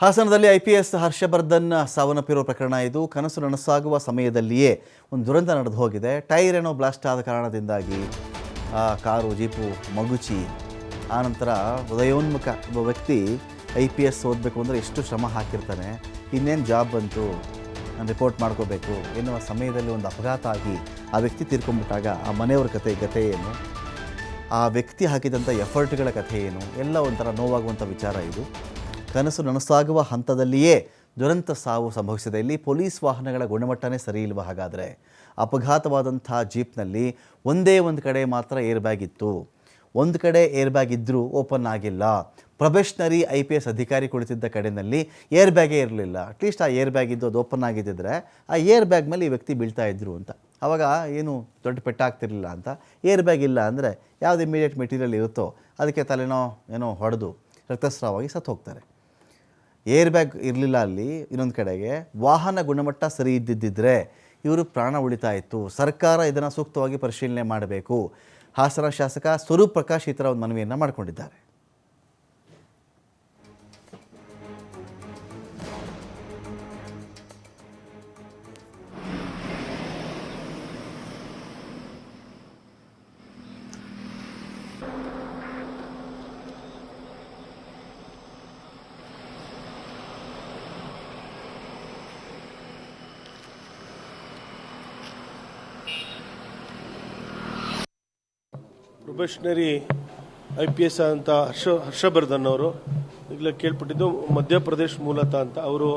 ಹಾಸನದಲ್ಲಿ ಐಪಿಎಸ್ ಹರ್ಷವರ್ಧನ್ ಸಾವನ್ನಪ್ಪಿರುವ ಪ್ರಕರಣ ಇದು. ಕನಸು ನನಸಾಗುವ ಸಮಯದಲ್ಲಿಯೇ ಒಂದು ದುರಂತ ನಡೆದು ಹೋಗಿದೆ. ಟೈರ್ ಏನೋ ಬ್ಲಾಸ್ಟ್ ಆದ ಕಾರಣದಿಂದಾಗಿ ಕಾರು ಜೀಪು ಮಗುಚಿ ಆನಂತರ ಉದಯೋನ್ಮುಖ ಒಬ್ಬ ವ್ಯಕ್ತಿ ಐಪಿಎಸ್ ಓದಬೇಕು ಅಂದರೆ ಎಷ್ಟು ಶ್ರಮ ಹಾಕಿರ್ತಾನೆ, ಇನ್ನೇನು ಜಾಬ್ ಬಂತು ನಾನು ರಿಪೋರ್ಟ್ ಮಾಡ್ಕೋಬೇಕು ಎನ್ನುವ ಸಮಯದಲ್ಲಿ ಒಂದು ಅಪಘಾತ ಆಗಿ ಆ ವ್ಯಕ್ತಿ ತೀರ್ಕೊಂಡ್ಬಿಟ್ಟಾಗ ಆ ಮನೆಯವ್ರ ಕತೆ ಏನು, ಆ ವ್ಯಕ್ತಿ ಹಾಕಿದಂಥ ಎಫರ್ಟ್ಗಳ ಕಥೆ ಏನು, ಎಲ್ಲ ಒಂಥರ ನೋವಾಗುವಂಥ ವಿಚಾರ ಇದು. ಕನಸು ನನಸಾಗುವ ಹಂತದಲ್ಲಿಯೇ ದುರಂತ ಸಾವು ಸಂಭವಿಸಿದೆ. ಇಲ್ಲಿ ಪೊಲೀಸ್ ವಾಹನಗಳ ಗುಣಮಟ್ಟನೇ ಸರಿ ಇಲ್ವ? ಹಾಗಾದರೆ ಅಪಘಾತವಾದಂಥ ಜೀಪ್ನಲ್ಲಿ ಒಂದೇ ಒಂದು ಕಡೆ ಮಾತ್ರ ಏರ್ ಬ್ಯಾಗ್ ಇತ್ತು, ಒಂದು ಕಡೆ ಏರ್ ಬ್ಯಾಗ್ ಇದ್ದರೂ ಓಪನ್ ಆಗಿಲ್ಲ. ಪ್ರೊಬೆಷನರಿ IPS ಅಧಿಕಾರಿ ಕುಳಿತಿದ್ದ ಕಡೆಯಲ್ಲಿ ಏರ್ ಬ್ಯಾಗೇ ಇರಲಿಲ್ಲ. ಅಟ್ಲೀಸ್ಟ್ ಆ ಏರ್ ಬ್ಯಾಗ್ ಇದ್ದು ಅದು ಓಪನ್ ಆಗಿದ್ದರೆ ಆ ಏರ್ ಬ್ಯಾಗ್ ಮೇಲೆ ಈ ವ್ಯಕ್ತಿ ಬೀಳ್ತಾ ಇದ್ರು ಅಂತ. ಆವಾಗ ಏನು ದೊಡ್ಡ ಪೆಟ್ಟಾಗ್ತಿರಲಿಲ್ಲ ಅಂತ. ಏರ್ ಬ್ಯಾಗ್ ಇಲ್ಲ ಅಂದರೆ ಯಾವುದು ಇಮಿಡಿಯೇಟ್ ಮೆಟೀರಿಯಲ್ ಇರುತ್ತೋ ಅದಕ್ಕೆ ತಲೆನೋ ಏನೋ ಹೊಡೆದು ರಕ್ತಸ್ರಾವವಾಗಿ ಸತ್ತು ಹೋಗ್ತಾರೆ. ಏರ್ ಬ್ಯಾಗ್ ಇರಲಿಲ್ಲ ಅಲ್ಲಿ. ಇನ್ನೊಂದು ಕಡೆಗೆ ವಾಹನ ಗುಣಮಟ್ಟ ಸರಿ ಇದ್ದಿದ್ದರೆ ಇವರು ಪ್ರಾಣ ಉಳಿತಾ ಇತ್ತು. ಸರ್ಕಾರ ಇದನ್ನು ಸೂಕ್ತವಾಗಿ ಪರಿಶೀಲನೆ ಮಾಡಬೇಕು. ಹಾಸನ ಶಾಸಕ ಸ್ವರೂಪ್ ಪ್ರಕಾಶ್ ಈ ಥರ ಒಂದು ಮನವಿಯನ್ನು ಮಾಡಿಕೊಂಡಿದ್ದಾರೆ. ಪ್ರೊಬೆಷನರಿ IPS ಅಂತ ಹರ್ಷವರ್ಧನ್ ಅವರು ಈಗಲೇ ಕೇಳ್ಪಟ್ಟಿದ್ದು ಮಧ್ಯಪ್ರದೇಶ ಮೂಲತಃ ಅಂತ. ಅವರು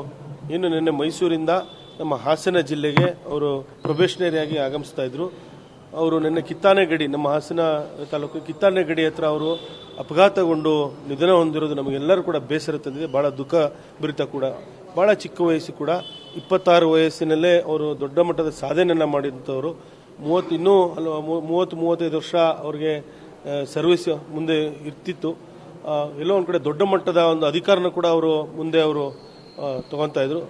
ಏನು ನಿನ್ನೆ ಮೈಸೂರಿಂದ ನಮ್ಮ ಹಾಸನ ಜಿಲ್ಲೆಗೆ ಅವರು ಪ್ರೊಬೆಷನರಿಯಾಗಿ ಆಗಮಿಸ್ತಾ ಇದ್ರು. ಅವರು ನಿನ್ನೆ ಕಿತ್ತಾನೆಗಡಿ, ನಮ್ಮ ಹಾಸನ ತಾಲೂಕು ಕಿತ್ತಾನೆಗಡಿ ಹತ್ರ ಅವರು ಅಪಘಾತಗೊಂಡು ನಿಧನ ಹೊಂದಿರೋದು ನಮಗೆಲ್ಲರೂ ಕೂಡ ಬೇಸರ ತಂದಿದೆ. ಬಹಳ ದುಃಖ ಭರಿತ ಕೂಡ. ಬಹಳ ಚಿಕ್ಕ ವಯಸ್ಸು ಕೂಡ, 26 ವಯಸ್ಸಿನಲ್ಲೇ ಅವರು ದೊಡ್ಡ ಮಟ್ಟದ ಸಾಧನೆಯನ್ನು ಮಾಡಿದಂಥವರು. 30-35 ವರ್ಷ ಅವ್ರಿಗೆ ಸರ್ವಿಸ್ ಮುಂದೆ ಇರ್ತಿತ್ತು. ಎಲ್ಲೋ ಒಂದು ಕಡೆ ದೊಡ್ಡ ಮಟ್ಟದ ಒಂದು ಅಧಿಕಾರನ ಕೂಡ ಅವರು ಮುಂದೆ ಅವರು ತಗೊತಾ ಇದ್ರು.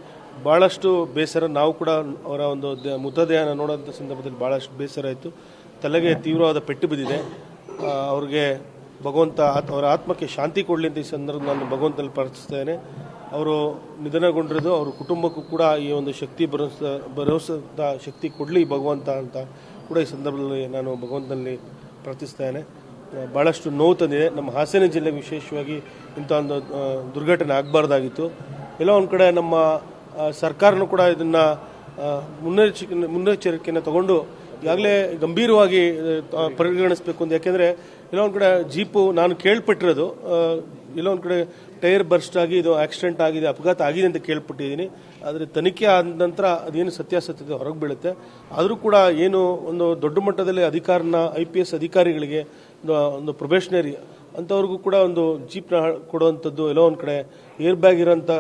ಭಾಳಷ್ಟು ಬೇಸರ. ನಾವು ಕೂಡ ಅವರ ಒಂದು ಮೃತದೇಹನ ನೋಡೋಂಥ ಸಂದರ್ಭದಲ್ಲಿ ಭಾಳಷ್ಟು ಬೇಸರ ಆಯಿತು. ತಲೆಗೆ ತೀವ್ರವಾದ ಪೆಟ್ಟು ಬಿದ್ದಿದೆ. ಅವ್ರಿಗೆ ಭಗವಂತ ಅವರ ಆತ್ಮಕ್ಕೆ ಶಾಂತಿ ಕೊಡಲಿ ಅಂತ ಈ ಸಂದರ್ಭ ನಾನು ಭಗವಂತನಲ್ಲಿ ಪ್ರಾರ್ಥಿಸ್ತೇನೆ. ಅವರು ನಿಧನಗೊಂಡಿರೋದು ಅವ್ರ ಕುಟುಂಬಕ್ಕೂ ಕೂಡ ಈ ಒಂದು ಶಕ್ತಿ ಭರವಸದ ಶಕ್ತಿ ಕೊಡಲಿ ಭಗವಂತ ಅಂತ ಕೂಡ ಈ ಸಂದರ್ಭದಲ್ಲಿ ನಾನು ಭಗವಂತನಲ್ಲಿ ಪ್ರಾರ್ಥಿಸ್ತೇನೆ. ಭಾಳಷ್ಟು ನೋವು ತಂದಿದೆ. ನಮ್ಮ ಹಾಸನ ಜಿಲ್ಲೆಗೆ ವಿಶೇಷವಾಗಿ ಇಂಥ ಒಂದು ದುರ್ಘಟನೆ ಆಗಬಾರ್ದಾಗಿತ್ತು. ಎಲ್ಲೋ ಒಂದು ಕಡೆ ನಮ್ಮ ಸರ್ಕಾರನೂ ಕೂಡ ಇದನ್ನು ಮುನ್ನೆಚ್ಚರಿಕೆಯನ್ನು ತಗೊಂಡು ಈಗಾಗಲೇ ಗಂಭೀರವಾಗಿ ಪರಿಗಣಿಸಬೇಕು ಅಂತ. ಯಾಕೆಂದರೆ ಎಲ್ಲೋ ಒಂದು ಕಡೆ ಜೀಪು ನಾನು ಕೇಳ್ಪಟ್ಟಿರೋದು ಎಲ್ಲೋ ಒಂದು ಕಡೆ ಟೈರ್ ಬರ್ಸ್ಟ್ ಆಗಿ ಇದು ಆಕ್ಸಿಡೆಂಟ್ ಆಗಿದೆ, ಅಪಘಾತ ಆಗಿದೆ ಅಂತ ಕೇಳ್ಪಟ್ಟಿದ್ದೀನಿ. ಆದರೆ ತನಿಖೆ ಆದ ನಂತರ ಅದೇನು ಸತ್ಯಾಸತ್ಯತೆ ಹೊರಗೆ ಬೀಳುತ್ತೆ. ಆದರೂ ಕೂಡ ಏನು ಒಂದು ದೊಡ್ಡ ಮಟ್ಟದಲ್ಲಿ ಅಧಿಕಾರನ IPS ಅಧಿಕಾರಿಗಳಿಗೆ ಒಂದು ಪ್ರೊಬೆಷನರಿ ಅಂಥವ್ರಿಗೂ ಕೂಡ ಒಂದು ಜೀಪ್ನ ಕೊಡುವಂಥದ್ದು, ಎಲ್ಲೋ ಒಂದು ಕಡೆ ಏರ್ ಬ್ಯಾಗ್ ಇರೋಂಥ